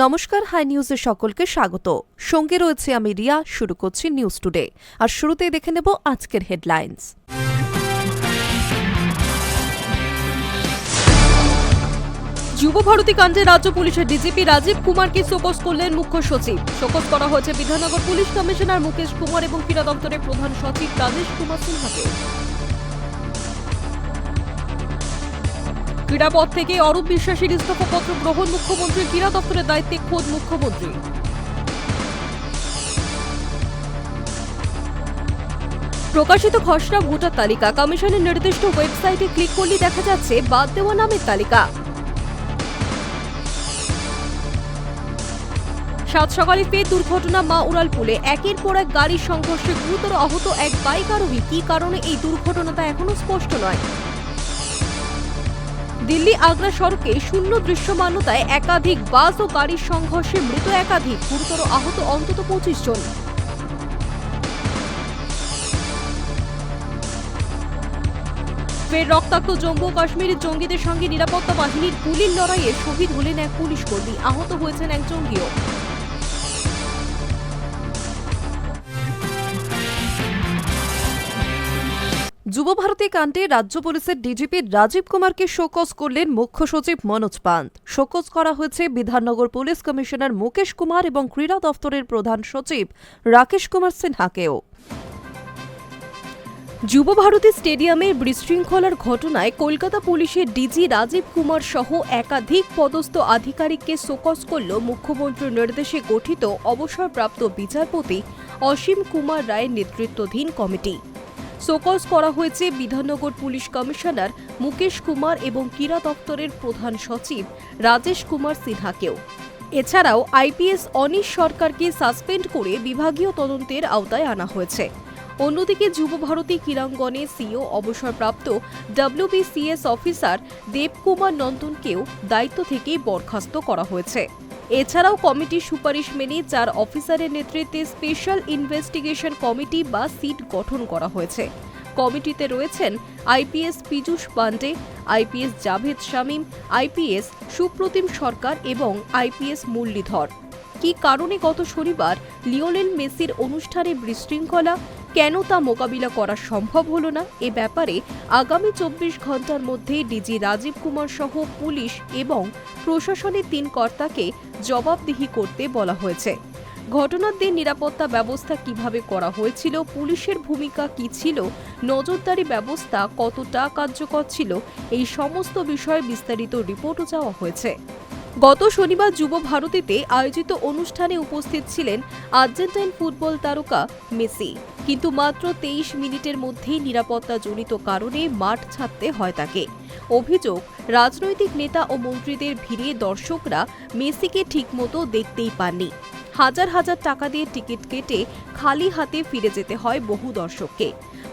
নমস্কার, হাই নিউজে সকলকে স্বাগত। সঙ্গে রয়েছে আমি রিয়া। শুরু করছি নিউজ টুডে। আর শুরুতেই দেখে নেব আজকের হেডলাইন্স। যুবভারতী কাণ্ডে রাজ্য পুলিশের ডিজিপি রাজীব কুমারকে শোকজ করলেন মুখ্য সচিব। শোকজ করা হয়েছে বিধাননগর পুলিশ কমিশনার মুকেশ কুমার এবং ক্রীড়া দপ্তরের প্রধান সচিব রাজেশ কুমার সিনহাকে। ক্রীড়াপথ থেকে অরূপ বিশ্বাসের ইস্তফাপত্র গ্রহণ, মুখ্যমন্ত্রীর ক্রীড়া দপ্তরের দায়িত্বে খোদ মুখ্যমন্ত্রী। প্রকাশিত খসড়া ভোটার তালিকা, কমিশনের নির্দিষ্ট ওয়েবসাইটে ক্লিক করলে দেখা যাচ্ছে বাদ দেওয়া নামের তালিকা। সাত সকালে ফের দুর্ঘটনা মা উড়ালপুলে। একের পর এক গাড়ির সংঘর্ষে গুরুতর আহত এক বাইক আরোহী। কি কারণে এই দুর্ঘটনা তা এখনো স্পষ্ট নয়। দিল্লি আগ্রা সড়কে শূন্য দৃশ্যমানতায় একাধিক বাস ও গাড়ির সংঘর্ষে মৃত একাধিক, গুরুতর আহত অন্তত 25 জন। ফের রক্তাক্ত জম্মু ও কাশ্মীরের জঙ্গিদের সঙ্গে নিরাপত্তা বাহিনীর গুলির লড়াইয়ে শহীদ হলেন এক পুলিশ কর্মী, আহত হয়েছেন এক জঙ্গিও। যুবভারতী কাণ্ডে রাজ্য পুলিশের ডিজিপি রাজীব কুমারকে শোকজ করলেন মুখ্য সচিব মনোজ পান্ত। শোকজ করা হয়েছে বিধাননগর পুলিশ কমিশনার মুকেশ কুমার এবং ক্রীড়া দপ্তরের প্রধান সচিব রাকেশ কুমার সিনহাকেও। যুবভারতী স্টেডিয়ামের বিশৃঙ্খলার ঘটনায় কলকাতা পুলিশের ডিজি রাজীব কুমার সহ একাধিক পদস্থ আধিকারিককে শোকজ করল মুখ্যমন্ত্রীর নির্দেশে গঠিত অবসরপ্রাপ্ত বিচারপতি অসীম কুমার রায়ের নেতৃত্বাধীন কমিটি। শোকজ করা হয়েছে বিধাননগর পুলিশ কমিশনার মুকেশ কুমার এবং ক্রীড়া দপ্তরের প্রধান সচিব রাজেশ কুমার সিনহাকেও। এছাড়াও আইপিএস অনিশ সরকারকে সাসপেন্ড করে বিভাগীয় তদন্তের আওতায় আনা হয়েছে। অন্যদিকে যুবভারতী ক্রীড়াঙ্গনে সিও অবসরপ্রাপ্ত ডব্লিউবিসিএস অফিসার দেবকুমার নন্দনকেও দায়িত্ব থেকে বরখাস্ত করা হয়েছে। এছাড়াও কমিটির সুপারিশ মেনে 4 অফিসারের নেতৃত্বে স্পেশাল ইনভেস্টিগেশন কমিটি বা সিট গঠন করা হয়েছে। কমিটিতে রয়েছেন IPS Piyush Pandey, IPS Javed Shamim, IPS Supratim Sarkar এবং আইপিএস মুরলীধর। কি কারণে গত শনিবার লিওনেল মেসির অনুষ্ঠানে বিশৃঙ্খলা, কেন তা মোকাবিলা করা সম্ভব হল না, এ ব্যাপারে আগামী 24 ঘণ্টার মধ্যে ডিজি রাজীব কুমার সহ পুলিশ এবং প্রশাসনের 3 কর্তাকে জবাবদিহি করতে বলা হয়েছে। ঘটনার দিন নিরাপত্তা ব্যবস্থা কিভাবে করা হয়েছিল, পুলিশের ভূমিকা কি ছিল, নজরদারি ব্যবস্থা কতটা কার্যকর ছিল, এই সমস্ত বিষয়ে বিস্তারিত রিপোর্টও চাওয়া হয়েছে। গত শনিবার যুবভারতীতে আয়োজিত অনুষ্ঠানে উপস্থিত ছিলেন আর্জেন্টাইন ফুটবল তারকা মেসি, কিন্তু মাত্র 23 মিনিটের মধ্যেই নিরাপত্তাজনিত কারণে মাঠ ছাড়তে হয় তাকে। অভিযোগ, রাজনৈতিক নেতা ও মন্ত্রীদের ভিড়ে দর্শকরা মেসিকে ঠিকমতো দেখতেই পাননি। হাজার হাজার টাকা দিয়ে টিকিট কেটে খালি হাতে ফিরে যেতে হয় বহু দর্শককে।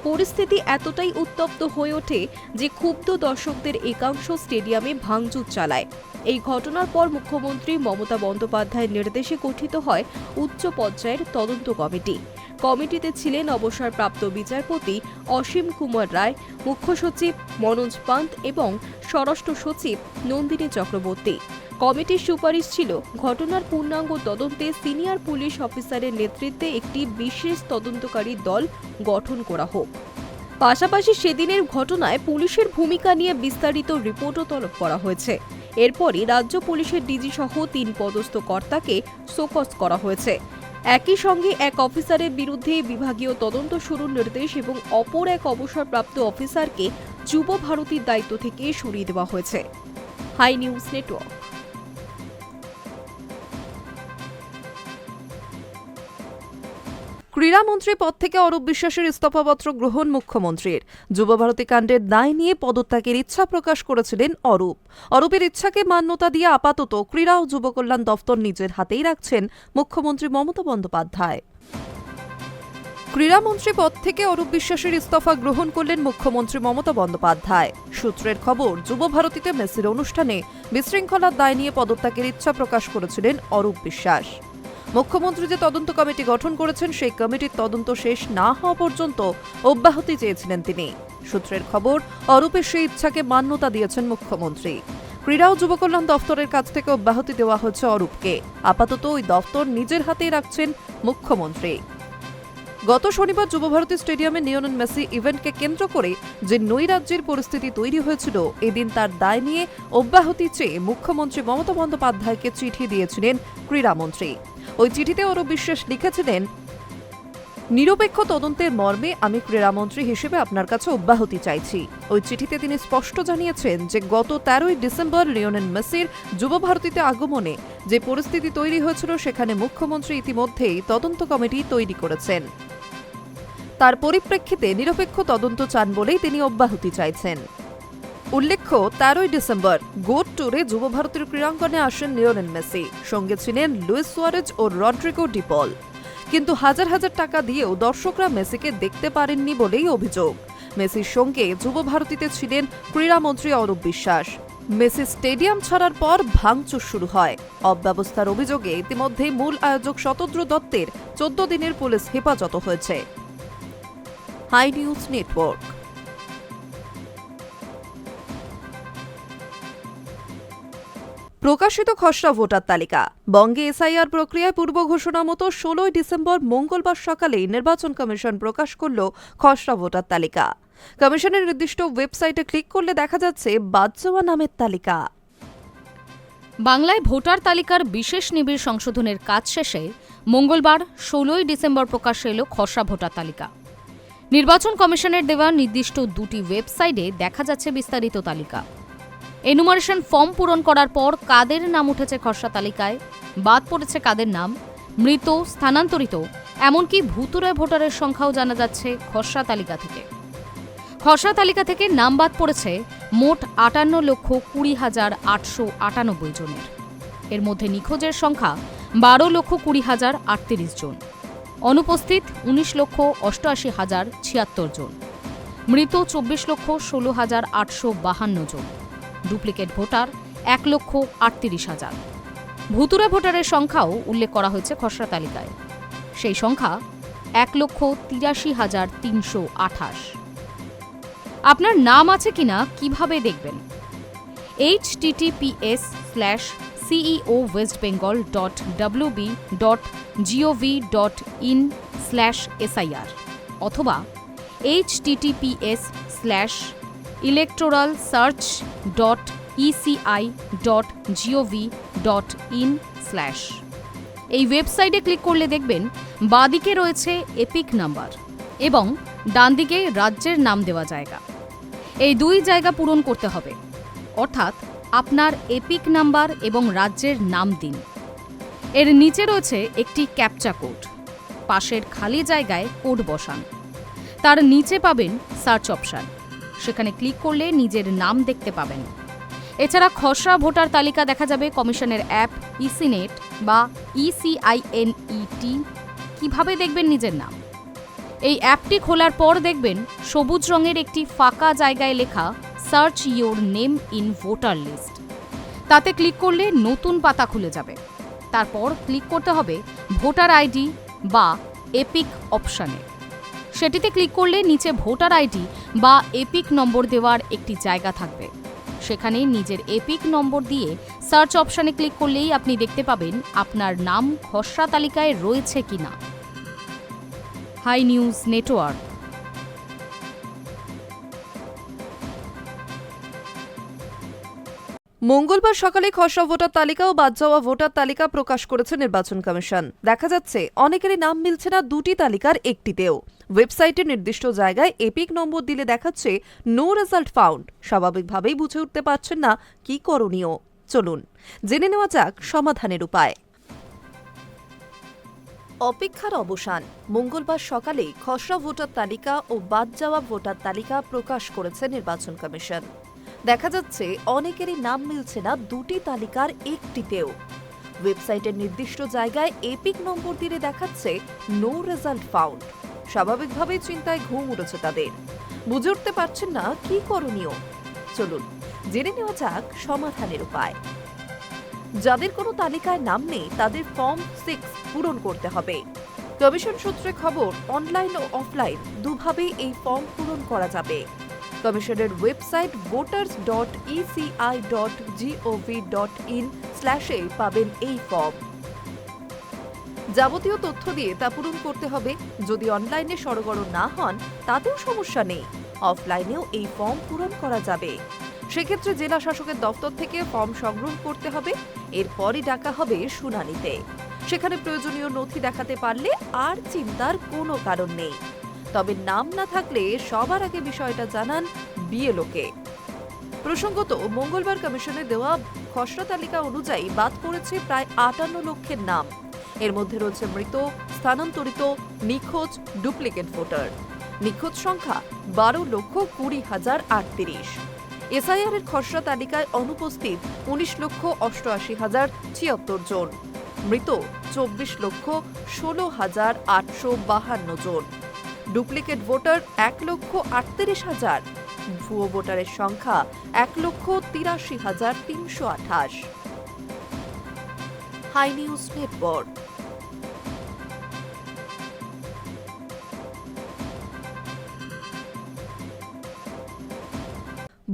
পরিস্থিতি এতটাই উত্তপ্ত হয়ে ওঠে যে ক্ষুব্ধ দর্শকদের একাংশ স্টেডিয়ামে ভাঙচুর চালায়। এই ঘটনার পর মুখ্যমন্ত্রী মমতা বন্দ্যোপাধ্যায়ের নির্দেশে গঠিত হয় উচ্চ পর্যায়ের তদন্ত কমিটি। কমিটিতে ছিলেন অবসরপ্রাপ্ত বিচারপতি অসীম কুমার রায়, মুখ্য সচিব মনোজ পান্ত এবং স্বরাষ্ট্র সচিব নন্দিনী চক্রবর্তী। কমিটির সুপারিশ ছিল ঘটনার পূর্ণাঙ্গ তদন্তে সিনিয়র পুলিশ অফিসারের নেতৃত্বে একটি বিশেষ তদন্তকারী দল গঠন করা হোক। পাশাপাশি সেদিনের ঘটনায় পুলিশের ভূমিকা নিয়ে বিস্তারিত রিপোর্টও তলব করা হয়েছে। এরপরই রাজ্য পুলিশের ডিজি সহ 3 পদস্থ কর্তাকে শোকজ করা হয়েছে। একই সঙ্গে এক অফিসারের বিরুদ্ধে বিভাগীয় তদন্ত শুরুর নির্দেশ এবং অপর এক অবসরপ্রাপ্ত অফিসারকে যুবভারতীর দায়িত্ব থেকে সরিয়ে দেওয়া হয়েছে। High news network. ক্রীড়ামন্ত্রী পদ থেকে অরূপ বিশ্বাসের ইস্তফাপত্র গ্রহণ মুখ্যমন্ত্রীর। যুবভারতী কাণ্ডের দায় নিয়ে পদত্যাগের ইচ্ছা প্রকাশ করেছিলেন অরূপ। অরূপের ইচ্ছাকে মান্যতা দিয়ে আপাতত ক্রীড়া ও যুবকল্যাণ দফতর নিজের হাতেই রাখছেন মুখ্যমন্ত্রী মমতা বন্দ্যোপাধ্যায়। ক্রীড়ামন্ত্রী পদ থেকে অরূপ বিশ্বাসের ইস্তফা গ্রহণ করলেন মুখ্যমন্ত্রী মমতা বন্দ্যোপাধ্যায়। সূত্রের খবর, যুবভারতীতে মেসির অনুষ্ঠানে বিশৃঙ্খলার দায় নিয়ে পদত্যাগের ইচ্ছা প্রকাশ করেছিলেন অরূপ বিশ্বাস। মুখ্যমন্ত্রী যে তদন্ত কমিটি গঠন করেছেন সেই কমিটির তদন্ত শেষ না হওয়া পর্যন্ত অব্যাহতি চেয়েছিলেন তিনি। সূত্রের খবর, অরূপের সেই ইচ্ছাকে মান্যতা দিয়েছেন মুখ্যমন্ত্রী। ক্রীড়া ও যুব কল্যাণ দফতরের কাছ থেকে অব্যাহতি দেওয়া হচ্ছে অরূপকে। আপাতত ওই দফতর নিজের হাতেই রাখছেন মুখ্যমন্ত্রী। গত শনিবার যুবভারতী স্টেডিয়ামে লিওনেল মেসি ইভেন্টকে কেন্দ্র করে যে নৈরাজ্যের পরিস্থিতি তৈরি হয়েছিল, এদিন তার দায় নিয়ে অব্যাহতি চেয়ে মুখ্যমন্ত্রী মমতা বন্দ্যোপাধ্যায়কে চিঠি দিয়েছিলেন ক্রীড়ামন্ত্রী। ওই চিঠিতে অরূপ বিশ্বাস লিখেছিলেন, নিরপেক্ষ তদন্তের মর্মে আমি ক্রীড়ামন্ত্রী হিসেবে আপনার কাছে অব্যাহতি চাইছি। ওই চিঠিতে তিনি স্পষ্ট জানিয়েছেন যে গত 13ই ডিসেম্বর লিওনেল মেসির যুবভারতীতে আগমনে যে পরিস্থিতি তৈরি হয়েছিল, সেখানে মুখ্যমন্ত্রী ইতিমধ্যেই তদন্ত কমিটি তৈরি করেছেন। তার পরিপ্রেক্ষিতে নিরপেক্ষ তদন্ত চান বলেই তিনি অব্যাহতি চাইছেন। উল্লেখ্য, 13ই ডিসেম্বর গোট ট্যুরে যুবভারতীর ক্রীড়াঙ্গনে আসেন লিওনেল মেসি। সঙ্গে ছিলেন লুইস সুয়ারেজ ও রড্রিগো ডি পল। কিন্তু হাজার হাজার টাকা দিয়েও দর্শকরা মেসিকে দেখতে পারেননি বলেই অভিযোগ। মেসির সঙ্গে যুবভারতীতে ছিলেন ক্রীড়ামন্ত্রী অরূপ বিশ্বাস। মেসি স্টেডিয়াম ছাড়ার পর ভাঙচুর শুরু হয়। অব্যবস্থার অভিযোগে ইতিমধ্যেই মূল আয়োজক শতদ্রু দত্তের 14 দিনের পুলিশ হেফাজত হয়েছে। High news network. প্রকাশিত খসড়া ভোটার তালিকা। বঙ্গে এসআইআর প্রক্রিয়ায় পূর্ব ঘোষণা মতো 16ই ডিসেম্বর মঙ্গলবার সকালে নির্বাচন কমিশন প্রকাশ করল খসড়া ভোটার তালিকা। কমিশনের নির্দিষ্ট ওয়েবসাইটে ক্লিক করলে দেখা যাচ্ছে বাদ যাওয়া নামের তালিকা। বাংলায় ভোটার তালিকার বিশেষ নিবিড় সংশোধনের কাজ শেষে মঙ্গলবার 16ই ডিসেম্বর প্রকাশ্যে এলো খসড়া ভোটার তালিকা। নির্বাচন কমিশনের দেওয়া নির্দিষ্ট দুটি ওয়েবসাইটে দেখা যাচ্ছে বিস্তারিত তালিকা। এনুমারেশন ফর্ম পূরণ করার পর কাদের নাম উঠেছে খসড়া তালিকায়, বাদ পড়েছে কাদের নাম, মৃত, স্থানান্তরিত, এমনকি ভূতুড়ে ভোটারের সংখ্যাও জানা যাচ্ছে খসড়া তালিকা থেকে। খসড়া তালিকা থেকে নাম বাদ পড়েছে মোট 58,20,898 জনের। এর মধ্যে নিখোঁজের সংখ্যা 12,20,038 জন, অনুপস্থিত 19,88,076 জন, মৃত 24,16,852 জন, ডুপ্লিকেট ভোটার 1,38,000। ভুতুড়ে ভোটারের সংখ্যাও উল্লেখ করা হয়েছে খসড়া তালিকায়। সেই সংখ্যা 1,83,328। আপনার নাম আছে কিনা কিভাবে দেখবেন? https:/ceo.wb.gov.in/sir অথবা https:/electoralsearch.eci.gov.in/। এই ওয়েবসাইটে ক্লিক করলে দেখবেন বাঁদিকে রয়েছে এপিক নাম্বার এবং ডানদিকে রাজ্যের নাম দেওয়া জায়গা। এই দুই জায়গা পূরণ করতে হবে, অর্থাৎ আপনার এপিক নাম্বার এবং রাজ্যের নাম দিন। এর নিচে রয়েছে একটি ক্যাপচা কোড, পাশের খালি জায়গায় কোড বসান। তার নিচে পাবেন সার্চ অপশন, সেখানে ক্লিক করলে নিজের নাম দেখতে পাবেন। এছাড়া খসড়া ভোটার তালিকা দেখা যাবে কমিশনের অ্যাপ ইসিনেট বা ECINET। কিভাবে দেখবেন নিজের নাম? এই অ্যাপটি খোলার পর দেখবেন সবুজ রঙের একটি ফাঁকা জায়গায় লেখা search your name in voter list. তাতে ক্লিক করলে নতুন পাতা খুলে যাবে। তারপর ক্লিক করতে হবে ভোটার আইডি বা এপিক অপশানে। সেটিতে ক্লিক করলে নিচে ভোটার আইডি বা এপিক নম্বর দেওয়ার একটি জায়গা থাকবে। সেখানে নিজের এপিক নম্বর দিয়ে সার্চ অপশানে ক্লিক করলেই আপনি দেখতে পাবেন আপনার নাম খসড়া তালিকায় রয়েছে কিনা। Hi news Network. মঙ্গলবার সকালে খসড়া ভোটার তালিকা ও বাদ যাওয়া ভোটার তালিকা প্রকাশ করেছে নির্বাচন কমিশন। দেখা যাচ্ছে অনেকেরই নাম মিলছে না দুটি তালিকার একটিতেও। ওয়েবসাইটের নির্দিষ্ট জায়গায় এপিক নম্বর দিলে দেখাচ্ছে নো রেজাল্ট ফাউন্ড। স্বাভাবিকভাবেই বুঝে উঠতে পারছেন না কি করণীয়। চলুন জেনে নেওয়া যাক সমাধানের উপায়। অপেক্ষার অবসান। মঙ্গলবার সকালে খসড়া ভোটার তালিকা ও বাদ যাওয়া ভোটার তালিকা প্রকাশ করেছে নির্বাচন কমিশন। দেখা যাচ্ছে অনেকেরই নাম মিলছে না দুটি তালিকার একটিতেও। ওয়েবসাইটের নির্দিষ্ট জায়গায় এপিক নম্বর দিলে দেখাচ্ছে নো রেজাল্ট ফাউন্ড। স্বাভাবিকভাবেই চিন্তায় ঘুম উড়েছে তাদের, বুঝে উঠতে পারছেন না কি করণীয়। চলুন জেনে নেওয়া যাক সমাধানের উপায়। যাদের কোনো তালিকায় নাম নেই তাদের ফর্ম 6 পূরণ করতে হবে। কমিশন সূত্রে খবর, অনলাইন ও অফলাইন দুভাবেই এই ফর্ম পূরণ করা যাবে। কমিশনের ওয়েবসাইট voters.eci.gov.in/এ পাবেন এই ফর্ম। যাবতীয় তথ্য দিয়ে তা পূরণ করতে হবে। যদি অনলাইনে সরগর না হন তাতেও সমস্যা নেই, অফলাইনেও এই ফর্ম পূরণ করা যাবে। সেক্ষেত্রে জেলা শাসকের দপ্তর থেকে ফর্ম সংগ্রহ করতে হবে। এরপরই ডাকা হবে শুনানিতে। সেখানে প্রয়োজনীয় নথি দেখাতে পারলে আর চিন্তার কোনো কারণ নেই। তবে নাম না থাকলে সবার আগে বিষয়টা জানান বিএলওকে। প্রসঙ্গত, মঙ্গলবার কমিশনে দেওয়া খসড়া তালিকা অনুযায়ী বাদ পড়েছে প্রায় 58 লক্ষের নাম। এর মধ্যে রয়েছে মৃত, স্থানান্তরিত, নিখোঁজ, ডুপ্লিকেট ভোটার। নিখোঁজ সংখ্যা 12,20,038। এসআইআর এর খসড়া তালিকায় অনুপস্থিত 19,88,076 জন। মৃত 24,16,852 জন। Duplicate voter 1,38,000। ভুয়ো ভোটারের সংখ্যা 1,83,328। High news network.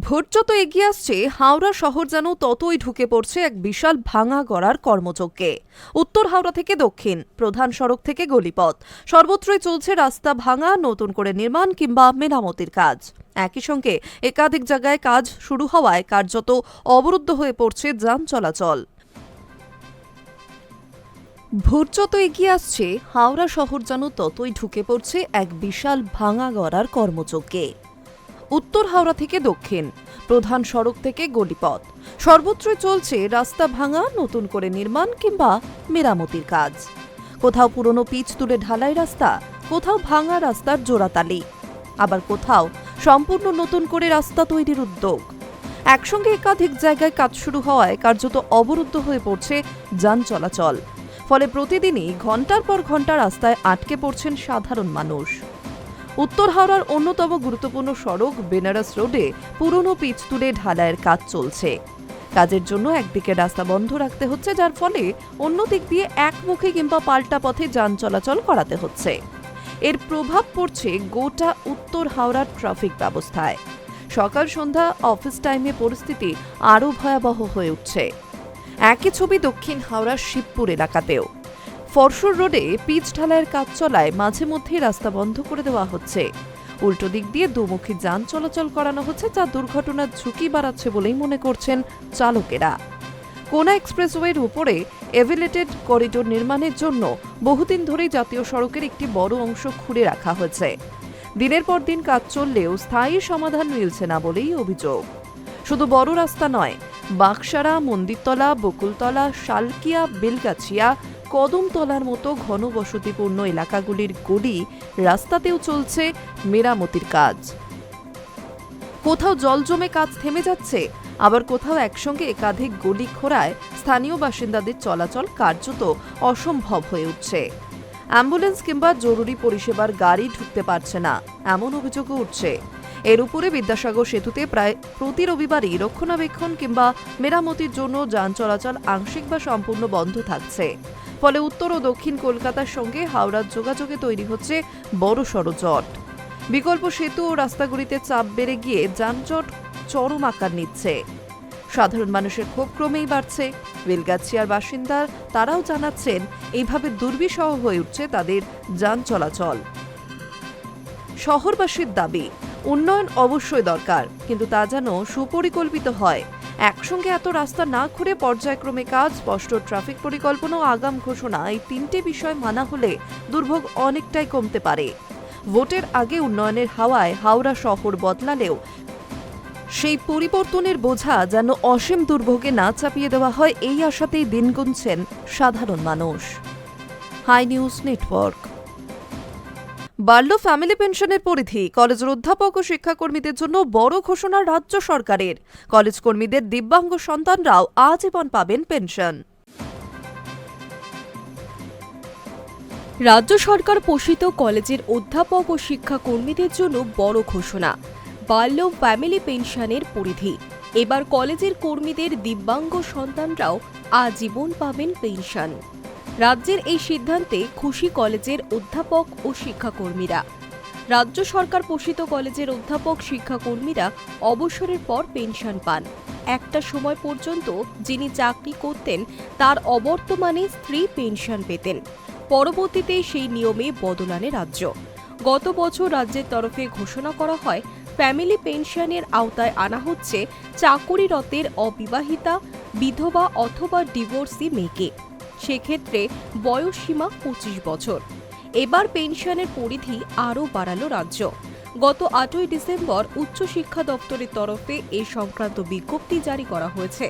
ভোট যত এগিয়ে আসছে, হাওড়া শহর যেন ততই ঢুকে পড়ছে এক বিশাল ভাঙা গড়ার কর্মযজ্ঞে। উত্তর হাওড়া থেকে দক্ষিণ, প্রধান সড়ক থেকে গলিপথ, সর্বত্রই চলছে রাস্তা ভাঙা, নতুন করে নির্মাণ কিংবা মেরামতির কাজ। একই সঙ্গে একাধিক জায়গায় কাজ শুরু হওয়ায় কার্যত অবরুদ্ধ হয়ে পড়ছে যান চলাচল। ভোট যত এগিয়ে আসছে, হাওড়া শহর যেন ততই ঢুকে পড়ছে এক বিশাল ভাঙা গড়ার কর্মযজ্ঞে। উত্তর হাওড়া থেকে দক্ষিণ, প্রধান সড়ক থেকে গলিপথ, সর্বত্রই চলছে রাস্তা ভাঙা, নতুন করে নির্মাণ কিংবা মেরামতির কাজ। কোথাও পুরনো পিচ তুলে ঢালাই রাস্তা, কোথাও ভাঙা রাস্তার জোড়াতালি, আবার কোথাও সম্পূর্ণ নতুন করে রাস্তা তৈরির উদ্যোগ। একসঙ্গে একাধিক জায়গায় কাজ শুরু হওয়ায় কার্যত অবরুদ্ধ হয়ে পড়ছে যান চলাচল। ফলে প্রতিদিনই ঘন্টার পর ঘন্টা রাস্তায় আটকে পড়ছেন সাধারণ মানুষ। উত্তর হাওড়ার অন্যতম গুরুত্বপূর্ণ সড়ক বেনারস রোডে পুরনো পিচ তুলে ঢালাইয়ের কাজ চলছে। কাজের জন্য একদিকে রাস্তা বন্ধ রাখতে হচ্ছে, যার ফলে অন্য দিক দিয়ে একমুখী কিংবা পাল্টা পথে যান চলাচল করাতে হচ্ছে। এর প্রভাব পড়ছে গোটা উত্তর হাওড়ার ট্রাফিক ব্যবস্থায়। সকাল সন্ধ্যা অফিস টাইমে পরিস্থিতি আরও ভয়াবহ হয়ে উঠছে। একই ছবি দক্ষিণ হাওড়ার শিবপুর এলাকাতেও। ফরসুর রোডে পিচ ঢালাইয়ের কাজ চলায় মাঝে মধ্যেই রাস্তা বন্ধ করে দেওয়া হচ্ছে। উল্টো দিক দিয়ে দুমুখী যান চলাচল করানো হচ্ছে, যা দুর্ঘটনার ঝুঁকি বাড়াচ্ছে বলেই মনে করছেন চালকেরা। কোনা এক্সপ্রেসওয়ের উপরে এলিভেটেড করিডোর নির্মাণের জন্য বহুদিন ধরেই জাতীয় সড়কের একটি বড় অংশ খুঁড়ে রাখা হয়েছে। দিনের পর দিন কাজ চললেও স্থায়ী সমাধান মিলছে না বলেই অভিযোগ। শুধু বড় রাস্তা নয়, বাক্সারা, মন্দিরতলা, বকুলতলা, শালকিয়া, বেলগাছিয়া, কদমতলার মতো ঘনবসতিপূর্ণ এলাকাগুলির গলি রাস্তাতেও চলছে মেরামতির কাজ। কোথাও জল জমে কাজ থেমে যাচ্ছে, আবার কোথাও একসঙ্গে একাধিক গলি খোঁড়ায় স্থানীয় বাসিন্দাদের চলাচল কার্যত অসম্ভব হয়ে উঠছে। অ্যাম্বুলেন্স কিংবা জরুরি পরিষেবার গাড়ি ঢুকতে পারছে না, এমন অভিযোগও উঠছে। এর উপরে বিদ্যাসাগর সেতুতে প্রায় প্রতি রবিবারই রক্ষণাবেক্ষণ কিংবা মেরামতির জন্য যান চলাচল আংশিক বা সম্পূর্ণ বন্ধ থাকছে। ফলে উত্তর ও দক্ষিণ কলকাতার সঙ্গে হাওড়ার যোগাযোগে তৈরি হচ্ছে বড়সড় জট। বিকল্প সেতু ও রাস্তাগুলিতে চাপ বেড়ে গিয়ে যানজট চরম আকার নিচ্ছে। সাধারণ মানুষের ক্ষোভ ক্রমেই বাড়ছে। বেলগাছিয়ার বাসিন্দা তারাও জানাচ্ছেন, এইভাবে দুর্বিষহ হয়ে উঠছে তাদের যান চলাচল। শহরবাসীর দাবি, উন্নয়ন অবশ্যই দরকার, কিন্তু তা যেন সুপরিকল্পিত হয়। একসঙ্গে এত রাস্তা না খুঁড়ে পর্যায়ক্রমে কাজ, স্পষ্ট ট্রাফিক পরিকল্পনা ও আগাম ঘোষণা, এই তিনটে বিষয় মানা হলে দুর্ভোগ অনেকটাই কমতে পারে। ভোটের আগে উন্নয়নের হাওয়ায় হাওড়া শহর বদলালেও সেই পরিবর্তনের বোঝা যেন অসীম দুর্ভোগে না চাপিয়ে দেওয়া হয়, এই আশাতেই দিন গুনছেন সাধারণ মানুষ। Hi news Network. বাড়ল ফ্যামিলি পেনশনের পরিধি। কলেজের অধ্যাপক ও শিক্ষাকর্মীদের জন্য বড় ঘোষণা রাজ্য সরকারের। কলেজ কর্মীদের দিব্যাঙ্গ সন্তানরাও আজীবন পাবেন পেনশন। রাজ্য সরকার পোষিত কলেজের অধ্যাপক ও শিক্ষাকর্মীদের জন্য বড় ঘোষণা, বাড়ল ফ্যামিলি পেনশনের পরিধি। এবার কলেজের কর্মীদের দিব্যাঙ্গ সন্তানরাও আজীবন পাবেন পেনশন। রাজ্যের এই সিদ্ধান্তে খুশি কলেজের অধ্যাপক ও শিক্ষাকর্মীরা। রাজ্য সরকার পোষিত কলেজের অধ্যাপক শিক্ষাকর্মীরা অবসরের পর পেনশন পান। একটা সময় পর্যন্ত যিনি চাকরি করতেন তার অবর্তমানে স্ত্রী পেনশন পেতেন। পরবর্তীতে সেই নিয়মে বদল আনে রাজ্য। গত বছর রাজ্যের তরফে ঘোষণা করা হয় ফ্যামিলি পেনশনের আওতায় আনা হচ্ছে চাকুরিরতের অবিবাহিতা, বিধবা অথবা ডিভোর্সি মেয়েকে। সেক্ষেত্রে বয়সসীমা 25 বছর। এবার পেনশনের পরিধি আরও বাড়ালো রাজ্য। গত 8ই ডিসেম্বর উচ্চশিক্ষা দপ্তরের তরফে এ সংক্রান্ত বিজ্ঞপ্তি জারি করা হয়েছে।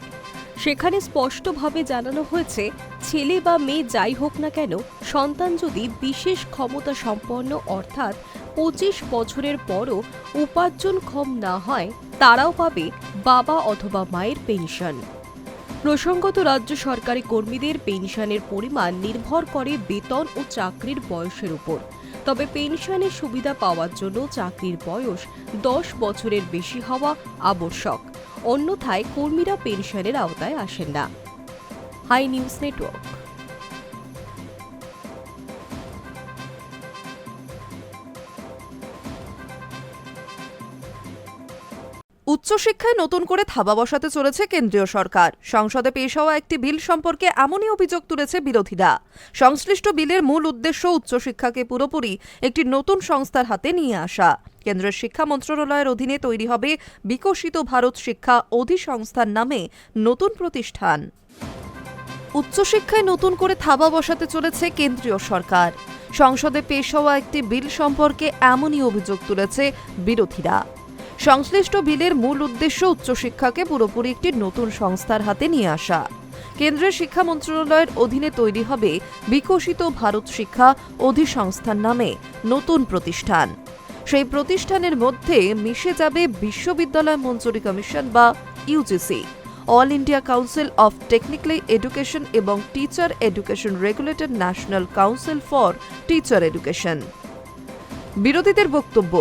সেখানে স্পষ্টভাবে জানানো হয়েছে, ছেলে বা মেয়ে যাই হোক না কেন, সন্তান যদি বিশেষ ক্ষমতা সম্পন্ন অর্থাৎ 25 বছরের পরও উপার্জনক্ষম না হয়, তারাও পাবে বাবা অথবা মায়ের পেনশন। প্রসঙ্গত, রাজ্য সরকারি কর্মীদের পেনশনের পরিমাণ নির্ভর করে বেতন ও চাকরির বয়সের উপর। তবে পেনশনের সুবিধা পাওয়ার জন্য চাকরির বয়স 10 বছরের বেশি হওয়া আবশ্যক, অন্যথায় কর্মীরা পেনশনের আওতায় আসেন না। Hi news Network. উচ্চশিক্ষায় নতুন করে থাবা বসাতে চলেছে কেন্দ্রীয় সরকার। সংসদে পেশ হওয়া একটি বিল সম্পর্কে এমনই অভিযোগ তুলেছে বিরোধীরা। সংশ্লিষ্ট বিলের মূল উদ্দেশ্য উচ্চশিক্ষাকে পুরোপুরি একটি নতুন সংস্থার হাতে নিয়ে আসা। কেন্দ্রের শিক্ষা মন্ত্রণালয়ের অধীনে তৈরি হবে বিকশিত ভারত শিক্ষা অধিসংস্থার নামে নতুন প্রতিষ্ঠান। উচ্চশিক্ষায় নতুন করে থাবা বসাতে চলেছে কেন্দ্রীয় সরকার। সংসদে পেশ হওয়া একটি বিল সম্পর্কে এমনই অভিযোগ তুলেছে বিরোধীরা। সংশ্লিষ্ট বিলের মূল উদ্দেশ্য উচ্চশিক্ষাকে পুরোপুরি একটি নতুন সংস্থার হাতে নিয়ে আসা। কেন্দ্রের শিক্ষা মন্ত্রণালয়ের অধীনে তৈরি হবে বিকশিত ভারত শিক্ষা অধিসংস্থার নামে নতুন প্রতিষ্ঠান। সেই প্রতিষ্ঠানের মধ্যে মিশে যাবে বিশ্ববিদ্যালয় মঞ্জুরি কমিশন বা UGC, all India council of technical education এবং teacher education regulator national council for teacher education. বিরোধীদের বক্তব্য,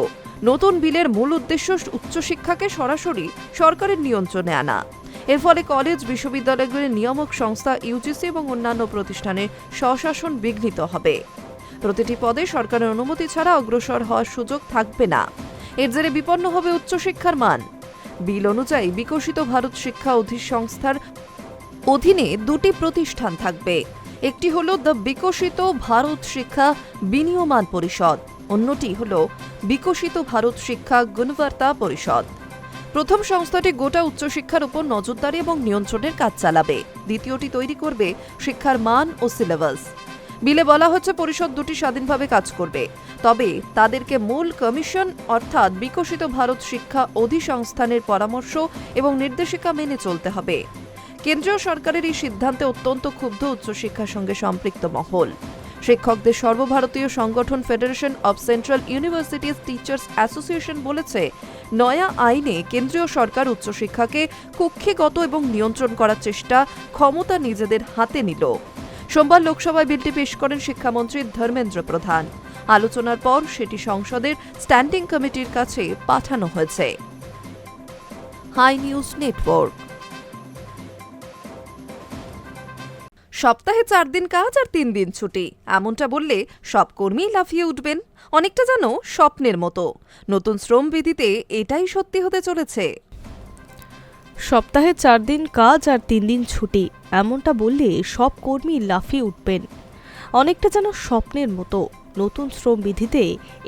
নতুন বিলের মূল উদ্দেশ্য উচ্চশিক্ষাকে সরাসরি সরকারের নিয়ন্ত্রণে আনা। এর ফলে কলেজ, বিশ্ববিদ্যালয়গুলির নিয়ামক সংস্থা ইউজিসি এবং অন্যান্য প্রতিষ্ঠানের স্বশাসন বিঘ্নিত হবে। প্রতিটি পদে সরকারের অনুমতি ছাড়া অগ্রসর হওয়ার সুযোগ থাকবে না। এর জেরে বিপন্ন হবে উচ্চশিক্ষার মান। বিল অনুযায়ী বিকশিত ভারত শিক্ষা অধিসংস্থার অধীনে দুটি প্রতিষ্ঠান থাকবে। একটি হল দ্য বিকশিত ভারত শিক্ষা বিনিয়োমান পরিষদ, অন্যটি হল বিকশিত ভারত শিক্ষা গুণবত্তা পরিষদ। প্রথম সংস্থাটি গোটা উচ্চশিক্ষার উপর নজরদারি এবং নিয়ন্ত্রণের কাজ চালাবে। দ্বিতীয়টি তৈরি করবে শিক্ষার মান ও সিলেবাস। বিলে বলা হচ্ছে পরিষদ দুটি স্বাধীনভাবে কাজ করবে, তবে তাদেরকে মূল কমিশন অর্থাৎ বিকশিত ভারত শিক্ষা অধিসংস্থানের পরামর্শ এবং নির্দেশিকা মেনে চলতে হবে। কেন্দ্রীয় সরকারের এই সিদ্ধান্তে অত্যন্ত ক্ষুব্ধ উচ্চশিক্ষার সঙ্গে সম্পৃক্ত মহল। শিক্ষকদের সর্বভারতীয় সংগঠন federation of central universities teachers association বলেছে, নয়া আইনে কেন্দ্রীয় সরকার উচ্চশিক্ষাকে কক্ষিগত এবং নিয়ন্ত্রণ করার চেষ্টা ক্ষমতা নিজেদের হাতে নিল। সোমবার লোকসভায় বিলটি পেশ করেন শিক্ষামন্ত্রী ধর্মেন্দ্র প্রধান। আলোচনার পর সেটি সংসদের স্ট্যান্ডিং কমিটির কাছে পাঠানো হয়েছে। High news Network. সপ্তাহে 4 দিন কাজ আর 3 দিন ছুটি, এমনটা বললে সব কর্মী লাফিয়ে উঠবেন। অনেকটা যেন স্বপ্নের মতো। নতুন শ্রমবিধিতে এটাই সত্যি হতে চলেছে। সপ্তাহে 4 দিন কাজ আর 3 দিন ছুটি, এমনটা বললে সব কর্মী লাফিয়ে উঠবেন। অনেকটা যেন স্বপ্নের মতো। নতুন শ্রমবিধিতে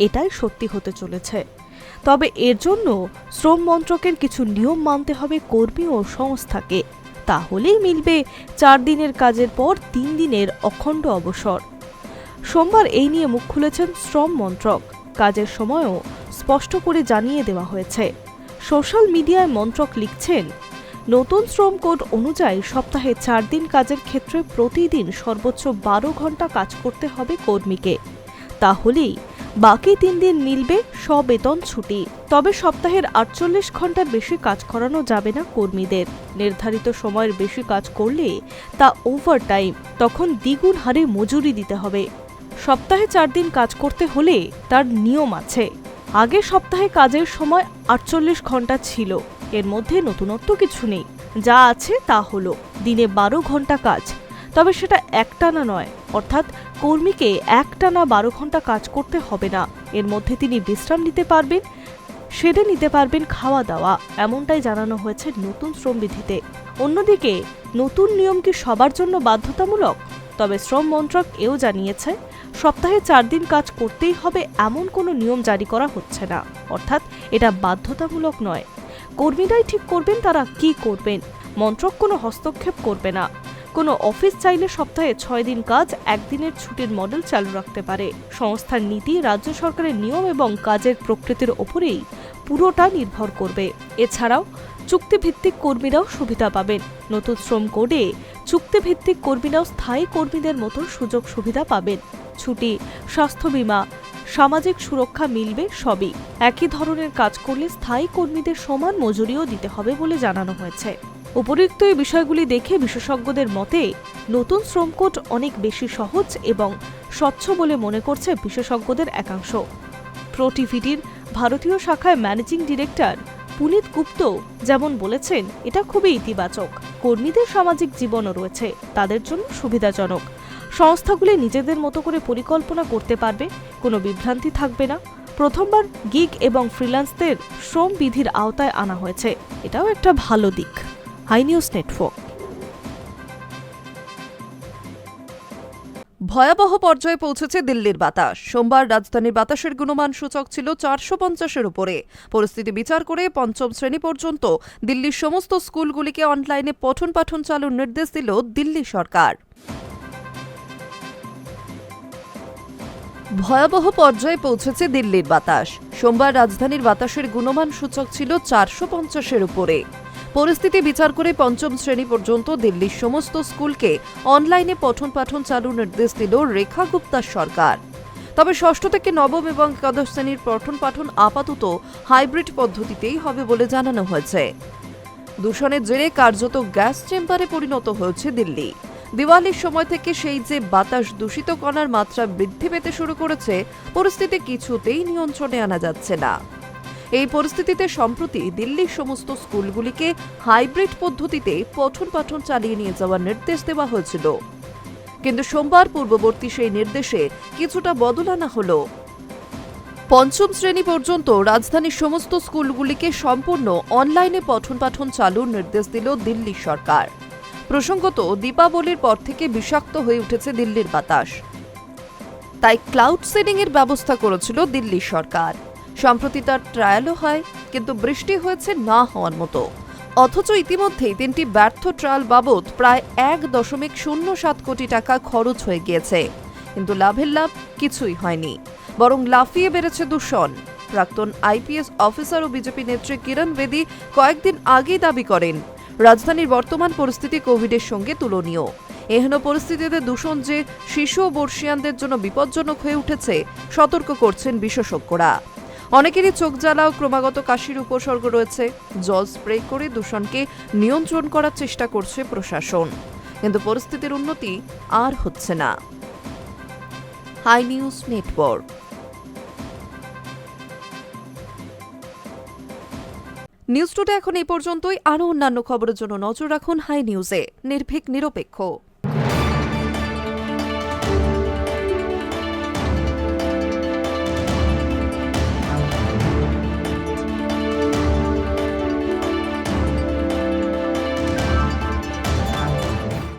এটাই সত্যি হতে চলেছে। তবে এর জন্য শ্রম মন্ত্রকের কিছু নিয়ম মানতে হবে কর্মী ও সংস্থাকে। তাহলেই মিলবে 4 দিনের কাজের পর 3 দিনের অখণ্ড অবসর। সোমবার এই নিয়ে মুখ খুলেছেন শ্রম মন্ত্রক। কাজের সময়ও স্পষ্ট করে জানিয়ে দেওয়া হয়েছে। সোশ্যাল মিডিয়ায় মন্ত্রক লিখছেন, নতুন শ্রম কোড অনুযায়ী সপ্তাহে 4 দিন কাজের ক্ষেত্রে প্রতিদিন সর্বোচ্চ 12 ঘন্টা কাজ করতে হবে কর্মীকে। তাহলেই বাকি 3 দিন মিলবে সবেতন ছুটি। তবে সপ্তাহের 48 ঘন্টার বেশি কাজ করানো যাবে না কর্মীদের। নির্ধারিত সময়ের বেশি কাজ করলে তা ওভারটাইম, তখন দ্বিগুণ হারে মজুরি দিতে হবে। সপ্তাহে 4 দিন কাজ করতে হলে তার নিয়ম আছে। আগে সপ্তাহে কাজের সময় 48 ঘন্টা ছিল। এর মধ্যে নতুনত্ব কিছু নেই। যা আছে তা হলো দিনে 12 ঘন্টা কাজ। তবে সেটা একটানা নয়, অর্থাৎ কর্মীকে একটানা 12 ঘন্টা কাজ করতে হবে না। এর মধ্যে তিনি বিশ্রাম নিতে পারবেন, সেরে নিতে পারবেন খাওয়া দাওয়া, এমনটাই জানানো হয়েছে নতুন শ্রমবিধিতে। অন্যদিকে নতুন নিয়ম কি সবার জন্য বাধ্যতামূলক? তবে শ্রম মন্ত্রক এও জানিয়েছে সপ্তাহে 4 দিন কাজ করতেই হবে এমন কোনো নিয়ম জারি করা হচ্ছে না, অর্থাৎ এটা বাধ্যতামূলক নয়। কর্মীরাই ঠিক করবেন তারা কি করবেন, মন্ত্রক কোনো হস্তক্ষেপ করবে না। কোনো অফিস চাইলে সপ্তাহে 6 দিন কাজ, 1 দিনের ছুটির মডেল চালু রাখতে পারে। সংস্থার নীতি রাজ্য সরকারের নিয়ম এবং কাজের প্রকৃতির ওপরেই পুরোটা নির্ভর করবে। এছাড়াও চুক্তিভিত্তিক কর্মীরাও সুবিধা পাবেন। নতুন শ্রম কোডে চুক্তিভিত্তিক কর্মীরাও স্থায়ী কর্মীদের মতো সুযোগ সুবিধা পাবেন। ছুটি, স্বাস্থ্য বীমা, সামাজিক সুরক্ষা মিলবে সবই। একই ধরনের কাজ করলে স্থায়ী কর্মীদের সমান মজুরিও দিতে হবে বলে জানানো হয়েছে। উপরিউক্ত এই বিষয়গুলি দেখে বিশেষজ্ঞদের মতে নতুন শ্রম কোড অনেক বেশি সহজ এবং স্বচ্ছ বলে মনে করছে বিশেষজ্ঞদের একাংশ। প্রো টিভিটির ভারতীয় শাখায় ম্যানেজিং ডিরেক্টর পুনিত গুপ্ত যেমন বলেছেন, এটা খুবই ইতিবাচক। কর্মীদের সামাজিক জীবনও রয়েছে, তাদের জন্য সুবিধাজনক। সংস্থাগুলি নিজেদের মতো করে পরিকল্পনা করতে পারবে, কোনো বিভ্রান্তি থাকবে না। প্রথমবার গিগ এবং ফ্রিল্যান্সদের শ্রম বিধির আওতায় আনা হয়েছে, এটাও একটা ভালো দিক। Hi news Network. ভয়াবহ পর্যায়ে পৌঁছেছে দিল্লির বাতাস। সোমবার রাজধানীর বাতাসের গুণমান সূচক ছিল 450-এর উপরে। পরিস্থিতি বিচার করে পঞ্চম শ্রেণী পর্যন্ত দিল্লির সমস্ত স্কুলগুলিকে অনলাইনে পঠন পাঠন চালুর নির্দেশ দিল দিল্লি সরকার। ভয়াবহ পর্যায়ে পৌঁছেছে দিল্লির বাতাস। সোমবার রাজধানীর বাতাসের গুণমান সূচক ছিল 450-এর উপরে। পরিস্থিতি বিচার করে পঞ্চম শ্রেণী পর্যন্ত দিল্লির সমস্ত স্কুলকে অনলাইনে পঠন পাঠন চালুর নির্দেশ দিল রেখা গুপ্তার সরকার। তবে ষষ্ঠ থেকে নবম এবং একাদশ শ্রেণীর পঠন পাঠন আপাতত হাইব্রিড পদ্ধতিতেই হবে বলে জানানো হয়েছে। দূষণের জেরে কার্যত গ্যাস চেম্বারে পরিণত হয়েছে দিল্লি। দিওয়ালির সময় থেকে সেই যে বাতাস দূষিত কণার মাত্রা বৃদ্ধি পেতে শুরু করেছে, পরিস্থিতি কিছুতেই নিয়ন্ত্রণে আনা যাচ্ছে না। এই পরিস্থিতিতে সম্প্রতি দিল্লির সমস্ত স্কুলগুলিকে হাইব্রিড পদ্ধতিতে পঠন পাঠন চালিয়ে নিয়ে যাওয়ার নির্দেশ দেওয়া হয়েছিল, কিন্তু সোমবার পূর্ববর্তী সেই নির্দেশে কিছুটা বদল আনা হলো। পঞ্চম শ্রেণী পর্যন্ত রাজধানীর সমস্ত স্কুলগুলিকে সম্পূর্ণ অনলাইনে পঠন পাঠন চালুর নির্দেশ দিল দিল্লি সরকার। প্রসঙ্গত, দীপাবলির পর থেকে বিষাক্ত হয়ে উঠেছে দিল্লির বাতাস, তাই ক্লাউড সিডিং এর ব্যবস্থা করেছিল দিল্লি সরকার। সম্প্রতি তার ট্রায়ালও হয়, কিন্তু বৃষ্টি হয়েছে না হওয়ার মতো। অথচ ইতিমধ্যেই 3টি ব্যর্থ ট্রায়াল বাবদ প্রায় 1.07 কোটি টাকা খরচ হয়ে গিয়েছে, কিন্তু লাভের লাভ কিছুই হয়নি, বরং লাফিয়ে বেড়েছে দূষণ। প্রাক্তন আইপিএস অফিসার ও বিজেপি নেত্রী কিরণ বেদি কয়েকদিন আগেই দাবি করেন, রাজধানীর বর্তমান পরিস্থিতি কোভিডের সঙ্গে তুলনীয়। এহেন পরিস্থিতিতে দূষণ যে শিশু ও বর্ষিয়ানদের জন্য বিপজ্জনক হয়ে উঠেছে, সতর্ক করছেন বিশেষজ্ঞরা। অনেকেরই চোখ জ্বালা ও ক্রমাগত কাশির উপসর্গ রয়েছে। জল স্প্রে করে দূষণকে নিয়ন্ত্রণ করার চেষ্টা করছে প্রশাসন, কিন্তু পরিস্থিতির উন্নতি আর হচ্ছে না। Hi news Network. News today এখন এই পর্যন্তই। আরও অন্যান্য খবরের জন্য নজর রাখুন হাই নিউজে। নির্ভীক, নিরপেক্ষ।